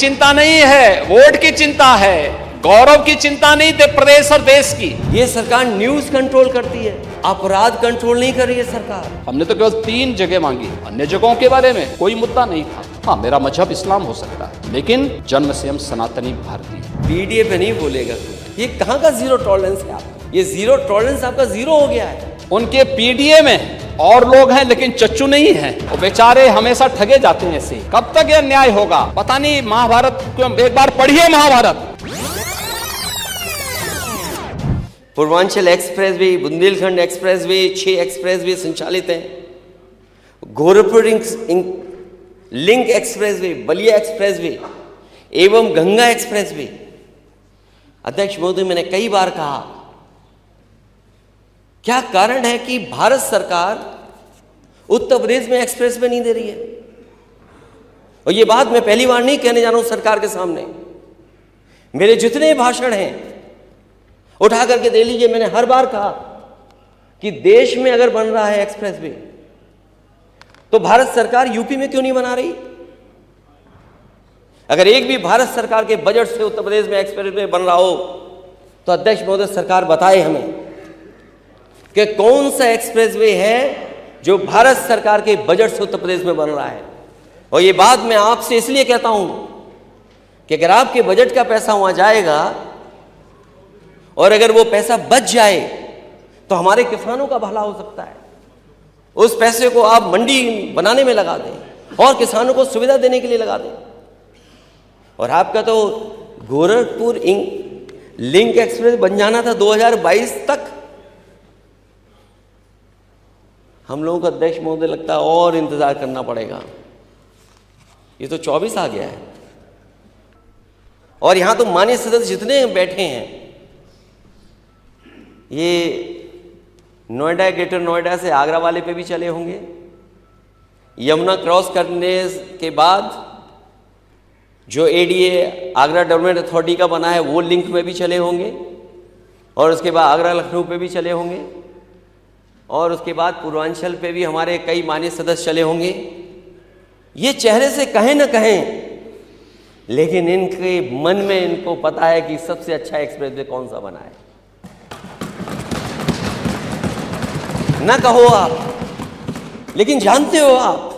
चिंता नहीं है, वोट की चिंता है, गौरव की चिंता नहीं दे प्रदेश और देश की। ये सरकार न्यूज कंट्रोल करती है, अपराध कंट्रोल नहीं कर रही है सरकार। हमने तो केवल 3 जगह मांगी, अन्य जगहों के बारे में कोई मुद्दा नहीं था। हाँ, मेरा मजहब इस्लाम हो सकता है, लेकिन जन्म से हम सनातनी भारतीय। पीडीए पे नहीं बोलेगा, ये कहाँ का जीरो टॉलरेंस है आपका? ये जीरो टॉलरेंस आपका जीरो हो गया है। उनके पीडीए में और लोग हैं लेकिन चच्चू नहीं है, वो बेचारे हमेशा ठगे जाते हैं ऐसे। कब तक यह न्याय होगा पता नहीं। महाभारत को एक बार पढ़िए, Mahabharat. Purvanchal expressway, Bundelkhand expressway, 6 expressway संचालित हैं। Gorakhpur link expressway, Ballia expressway एवं गंगा एक्सप्रेसवे। अध्यक्ष महोदय, मैंने कई बार कहा, क्या कारण है कि भारत सरकार उत्तर प्रदेश में एक्सप्रेसवे नहीं दे रही है? और ये बात मैं पहली बार नहीं कहने जा रहा हूं सरकार के सामने। मेरे जितने भाषण हैं उठा करके दे लीजिए। मैंने हर बार कहा कि देश में अगर बन रहा है एक्सप्रेसवे तो भारत सरकार यूपी में क्यों नहीं बना रही? अगर एक भी भारत सरकार के बजट से उत्तर प्रदेश में एक्सप्रेसवे बन रहा हो तो अध्यक्ष महोदय सरकार बताए हमें कि कौन सा एक्सप्रेसवे है जो भारत सरकार के बजट से उत्तर प्रदेश में बन रहा है। और ये बात मैं आपसे इसलिए कहता हूं कि अगर आपके बजट का पैसा वहां जाएगा और अगर वो पैसा बच जाए तो हमारे किसानों का भला हो सकता है। उस पैसे को आप मंडी बनाने में लगा दें और किसानों को सुविधा देने के लिए लगा दें। और आपका तो गोरखपुर लिंक एक्सप्रेस बन जाना था 2022 तक। हम लोगों को अध्यक्ष महोदय लगता है और इंतजार करना पड़ेगा। ये तो 24 आ गया है। और यहां तो माननीय सदस्य जितने बैठे हैं, ये नोएडा, ग्रेटर नोएडा से आगरा वाले पे भी चले होंगे, यमुना क्रॉस करने के बाद जो एडीए आगरा डेवलपमेंट अथॉरिटी का बना है वो लिंक में भी चले होंगे, और उसके बाद आगरा लखनऊ पे भी चले होंगे, और उसके बाद पूर्वांचल पे भी हमारे कई माननीय सदस्य चले होंगे। ये चेहरे से कहें न कहें, लेकिन इनके मन में इनको पता है कि सबसे अच्छा एक्सप्रेसवे कौन सा बना है। ना कहो आप, लेकिन जानते हो आप।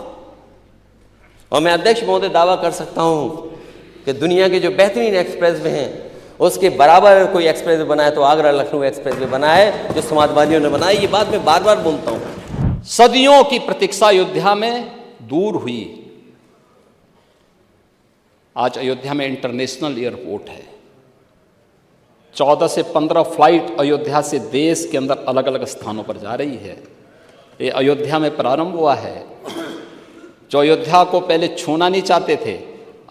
और मैं अध्यक्ष महोदय दावा कर सकता हूं कि दुनिया के जो बेहतरीन एक्सप्रेसवे हैं उसके बराबर कोई एक्सप्रेसवे बनाए तो आगरा लखनऊ एक्सप्रेसवे बना है जो समाजवादियों ने बनाया। ये बात मैं बार बार बोलता हूं। सदियों की प्रतीक्षा अयोध्या में दूर हुई। आज अयोध्या में इंटरनेशनल एयरपोर्ट है। 14 से 15 फ्लाइट अयोध्या से देश के अंदर अलग अलग स्थानों पर जा रही है। ये अयोध्या में प्रारंभ हुआ है। जो अयोध्या को पहले छूना नहीं चाहते थे,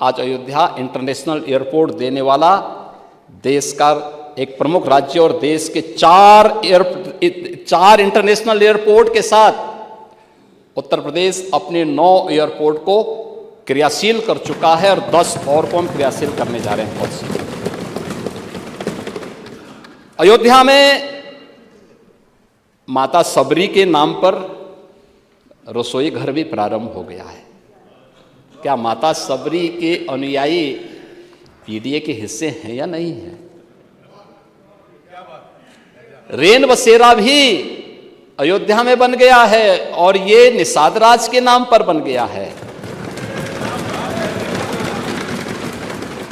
आज अयोध्या इंटरनेशनल एयरपोर्ट देने वाला देश का एक प्रमुख राज्य और देश के 4 इंटरनेशनल एयरपोर्ट के साथ उत्तर प्रदेश अपने 9 एयरपोर्ट को क्रियाशील कर चुका है और 10 और को हम क्रियाशील करने जा रहे हैं बहुत सी। अयोध्या में माता सबरी के नाम पर रसोई घर भी प्रारंभ हो गया है। क्या माता सबरी के अनुयायी पीडीए के हिस्से हैं या नहीं हैं? रेन बसेरा भी अयोध्या में बन गया है और ये निषाद राज के नाम पर बन गया है।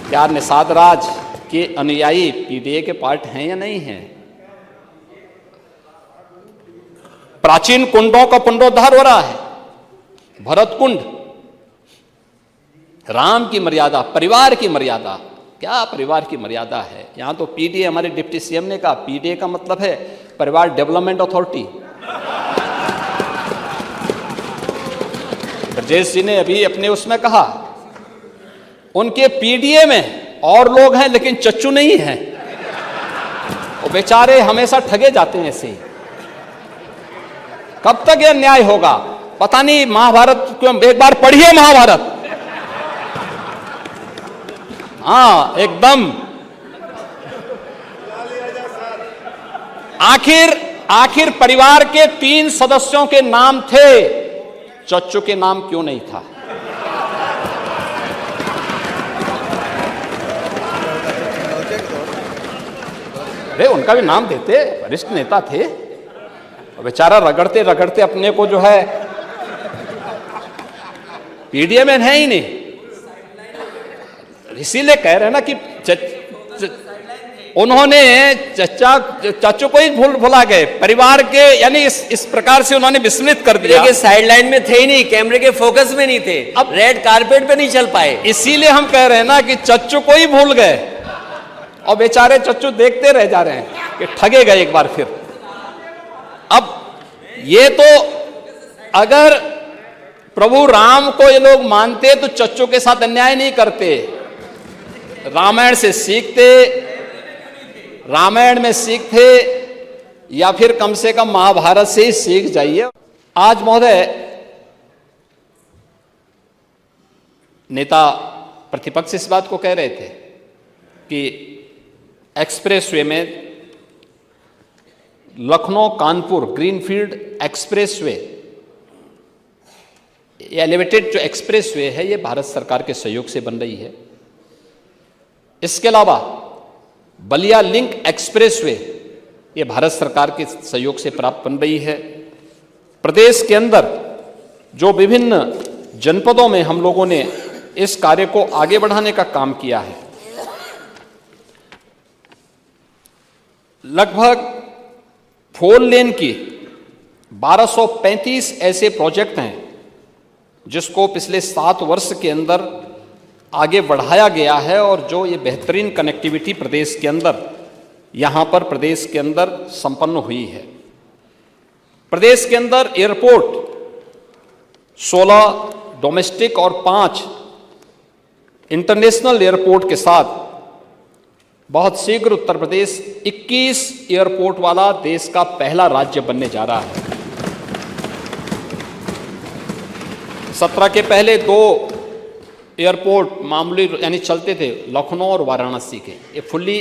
क्या निषाद राज के अनुयायी पीडीए के पार्ट हैं या नहीं हैं? प्राचीन कुंडों का पुनरुद्धार हो रहा है। भरत कुंड, राम की मर्यादा, परिवार की मर्यादा। क्या परिवार की मर्यादा है? यहां तो पीडीए, हमारे डिप्टी सीएम ने कहा पीडीए का मतलब है परिवार डेवलपमेंट अथॉरिटी। ब्रजेश जी ने अभी अपने उसमें कहा उनके पीडीए में और लोग हैं लेकिन चच्चू नहीं है, वो बेचारे हमेशा ठगे जाते हैं ऐसे। कब तक यह न्याय होगा पता नहीं। महाभारत को एक बार पढ़िए, महाभारत। हाँ, एकदम। आखिर परिवार के 3 सदस्यों के नाम थे, चच्चू के नाम क्यों नहीं था? अरे उनका भी नाम देते, वरिष्ठ नेता थे, बेचारा रगड़ते रगड़ते अपने को जो है पीडीए में है ही नहीं, इसीलिए कह रहे हैं ना कि उन्होंने चाचू को ही भुला गए, परिवार के, यानी इस प्रकार से उन्होंने विस्मृत कर दिया कि साइडलाइन में थे ही नहीं, कैमरे के फोकस में नहीं थे, अब रेड कारपेट पे नहीं चल पाए। इसीलिए हम कह रहे हैं ना कि चच्चू को ही भूल गए और बेचारे चच्चू देखते रह जा रहे हैं कि ठगे गए एक बार फिर। अब ये तो अगर प्रभु राम को ये लोग मानते तो चच्चू के साथ अन्याय नहीं करते, रामायण से सीखते, रामायण में सीखते, या फिर कम से कम महाभारत से ही सीख जाइए। आज महोदय नेता प्रतिपक्ष इस बात को कह रहे थे कि एक्सप्रेसवे में Lucknow Kanpur greenfield expressway, elevated जो एक्सप्रेसवे है ये भारत सरकार के सहयोग से बन रही है। इसके अलावा बलिया लिंक एक्सप्रेसवे ये भारत सरकार के सहयोग से प्राप्त बन रही है। प्रदेश के अंदर जो विभिन्न जनपदों में हम लोगों ने इस कार्य को आगे बढ़ाने का काम किया है, लगभग 4 लेन की 1235 ऐसे प्रोजेक्ट हैं जिसको पिछले 7 वर्ष के अंदर आगे बढ़ाया गया है, और जो ये बेहतरीन कनेक्टिविटी प्रदेश के अंदर, यहाँ पर प्रदेश के अंदर संपन्न हुई है। प्रदेश के अंदर एयरपोर्ट 16 डोमेस्टिक और 5 इंटरनेशनल एयरपोर्ट के साथ बहुत शीघ्र उत्तर प्रदेश 21 एयरपोर्ट वाला देश का पहला राज्य बनने जा रहा है। 17 के पहले 2 एयरपोर्ट मामूली यानी चलते थे, लखनऊ और वाराणसी के, ये फुल्ली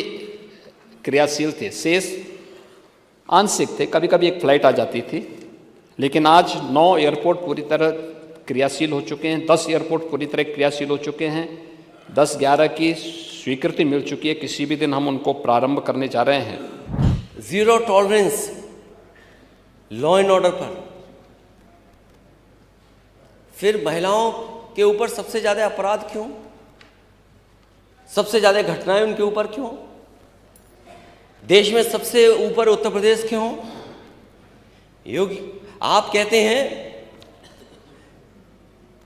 क्रियाशील थे, शेष आंशिक थे, कभी कभी एक फ्लाइट आ जाती थी। लेकिन आज 9 एयरपोर्ट पूरी तरह क्रियाशील हो चुके हैं, 10 एयरपोर्ट पूरी तरह क्रियाशील हो चुके हैं, 10-11 की स्वीकृति मिल चुकी है, किसी भी दिन हम उनको प्रारंभ करने जा रहे हैं। Zero tolerance law and order पर, फिर महिलाओं के ऊपर सबसे ज्यादा अपराध क्यों, सबसे ज्यादा घटनाएं उनके ऊपर क्यों, देश में सबसे ऊपर उत्तर प्रदेश क्यों? योगी आप कहते हैं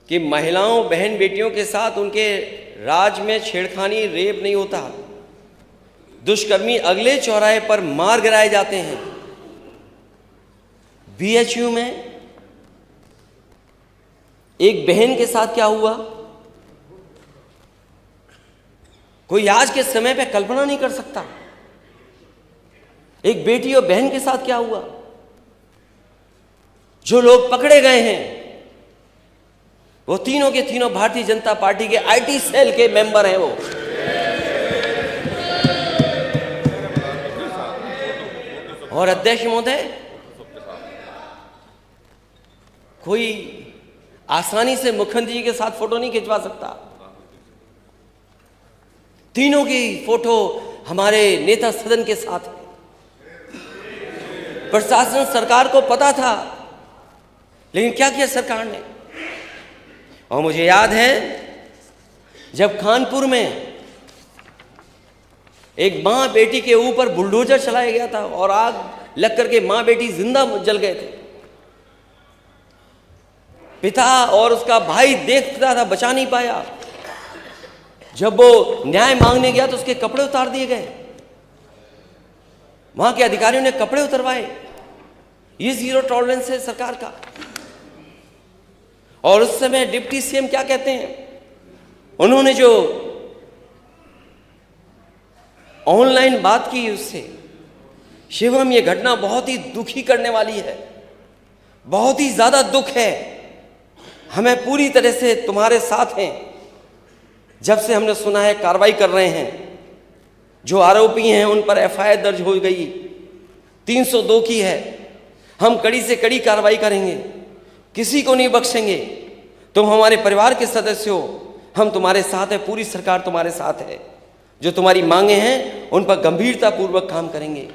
कि महिलाओं बहन बेटियों के साथ उनके राज में छेड़खानी रेप नहीं होता, दुष्कर्मी अगले चौराहे पर मार गिराए जाते हैं। बीएचयू में एक बहन के साथ क्या हुआ, कोई आज के समय पे कल्पना नहीं कर सकता। एक बेटी और बहन के साथ क्या हुआ। जो लोग पकड़े गए हैं वो तीनों के तीनों भारतीय जनता पार्टी के आईटी सेल के मेंबर हैं। वो और अध्यक्ष महोदय, कोई आसानी से मुख्यमंत्री जी के साथ फोटो नहीं खिंचवा सकता। तीनों की फोटो हमारे नेता सदन के साथ है। प्रशासन सरकार को पता था, लेकिन क्या किया सरकार ने। और मुझे याद है जब कानपुर में एक मां बेटी के ऊपर बुलडोजर चलाया गया था और आग लग करके मां बेटी जिंदा जल गए थे। पिता और उसका भाई देखता था, बचा नहीं पाया। जब वो न्याय मांगने गया तो उसके कपड़े उतार दिए गए। वहां के अधिकारियों ने कपड़े उतरवाए। ये जीरो टॉलरेंस है सरकार का। और उस समय डिप्टी सीएम क्या कहते हैं, उन्होंने जो ऑनलाइन बात की उससे, शिवम ये घटना बहुत ही दुखी करने वाली है, बहुत ही ज्यादा दुख है। हमें पूरी तरह से तुम्हारे साथ हैं। जब से हमने सुना है कार्रवाई कर रहे हैं, जो आरोपी हैं उन पर एफआईआर दर्ज हो गई, 302 की है। हम कड़ी से कड़ी कार्रवाई करेंगे, किसी को नहीं बख्शेंगे। तुम हमारे परिवार के सदस्य हो, हम तुम्हारे साथ हैं, पूरी सरकार तुम्हारे साथ है। जो तुम्हारी मांगे हैं उन पर गंभीरता पूर्वक काम करेंगे।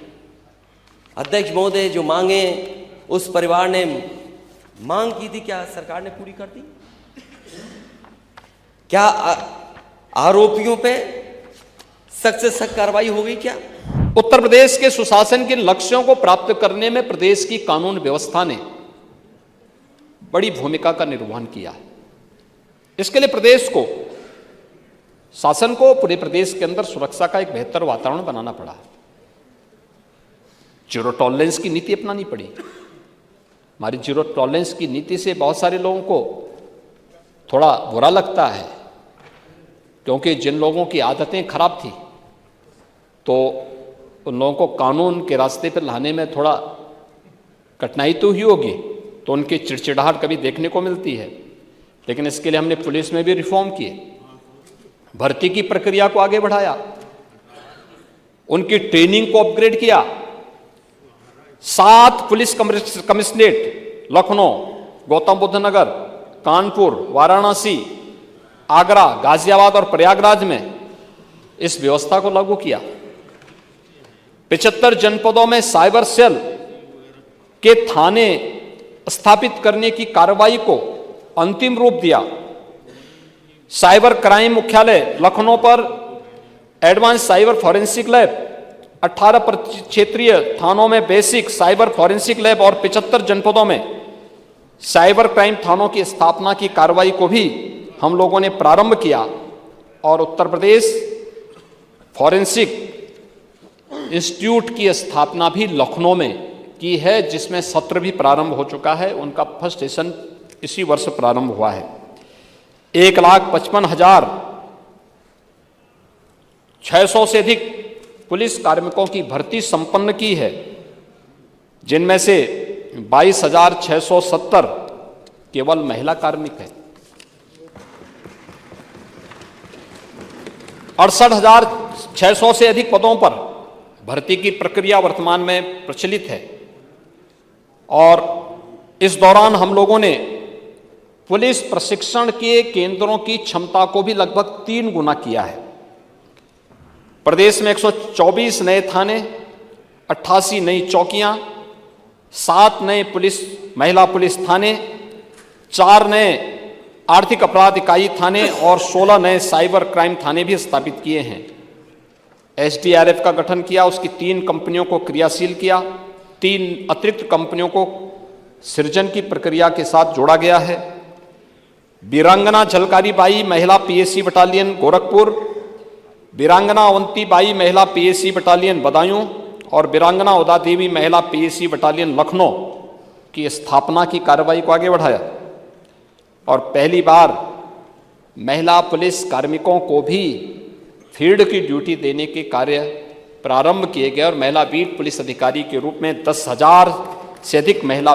अध्यक्ष महोदय, जो मांगे उस परिवार ने मांग की थी, क्या सरकार ने पूरी कर दी? क्या आरोपियों पे सख्त से सख्त कार्रवाई हो गई? क्या उत्तर प्रदेश के सुशासन के लक्ष्यों को प्राप्त करने में प्रदेश की कानून व्यवस्था ने बड़ी भूमिका का निर्वहन किया है। इसके लिए प्रदेश को, शासन को पूरे प्रदेश के अंदर सुरक्षा का एक बेहतर वातावरण बनाना पड़ा। जीरो टॉलरेंस की नीति अपनानी पड़ी। हमारी जीरो टॉलरेंस की नीति से बहुत सारे लोगों को थोड़ा बुरा लगता है, क्योंकि जिन लोगों की आदतें खराब थी तो उन लोगों को कानून के रास्ते पर लाने में थोड़ा कठिनाई तो हुई होगी, तो उनकी चिड़चिड़ाहट कभी देखने को मिलती है। लेकिन इसके लिए हमने पुलिस में भी रिफॉर्म किए, भर्ती की प्रक्रिया को आगे बढ़ाया, उनकी ट्रेनिंग को अपग्रेड किया। 7 पुलिस कमिश्नरेट लखनऊ, गौतम बुद्ध नगर, कानपुर, वाराणसी, आगरा, गाजियाबाद और प्रयागराज में इस व्यवस्था को लागू किया। 75 जनपदों में साइबर सेल के थाने स्थापित करने की कार्रवाई को अंतिम रूप दिया। साइबर क्राइम मुख्यालय लखनऊ पर एडवांस साइबर फॉरेंसिक लैब, 18 क्षेत्रीय थानों में बेसिक साइबर फॉरेंसिक लैब और 75 जनपदों में साइबर क्राइम थानों की स्थापना की कार्रवाई को भी हम लोगों ने प्रारंभ किया। और उत्तर प्रदेश फॉरेंसिक इंस्टीट्यूट की स्थापना भी लखनऊ में की है, जिसमें सत्र भी प्रारंभ हो चुका है। उनका फर्स्ट सेशन इसी वर्ष प्रारंभ हुआ है। 1,55,600 से अधिक पुलिस कार्मिकों की भर्ती संपन्न की है, जिनमें से 22,670 केवल महिला कार्मिक है। 68,600 से अधिक पदों पर भर्ती की प्रक्रिया वर्तमान में प्रचलित है। और इस दौरान हम लोगों ने पुलिस प्रशिक्षण के केंद्रों की क्षमता को भी लगभग 3 गुना किया है। प्रदेश में 124 नए थाने, 88 नई चौकियां, 7 नए महिला पुलिस थाने, 4 नए आर्थिक अपराध इकाई थाने और 16 नए साइबर क्राइम थाने भी स्थापित किए हैं। SDRF का गठन किया, उसकी 3 कंपनियों को क्रियाशील किया, 3 अतिरिक्त कंपनियों को सृजन की प्रक्रिया के साथ जोड़ा गया है। वीरांगना झलकारी बाई महिला PSC बटालियन गोरखपुर, वीरांगना अवंती बाई महिला PSC बटालियन बदायूं और वीरांगना उदा देवी महिला PSC बटालियन लखनऊ की स्थापना की कार्रवाई को आगे बढ़ाया। और पहली बार महिला पुलिस कार्मिकों को भी फील्ड की ड्यूटी देने के कार्य प्रारंभ किए गए और महिला बीट पुलिस अधिकारी के रूप में 10,000 से अधिक महिला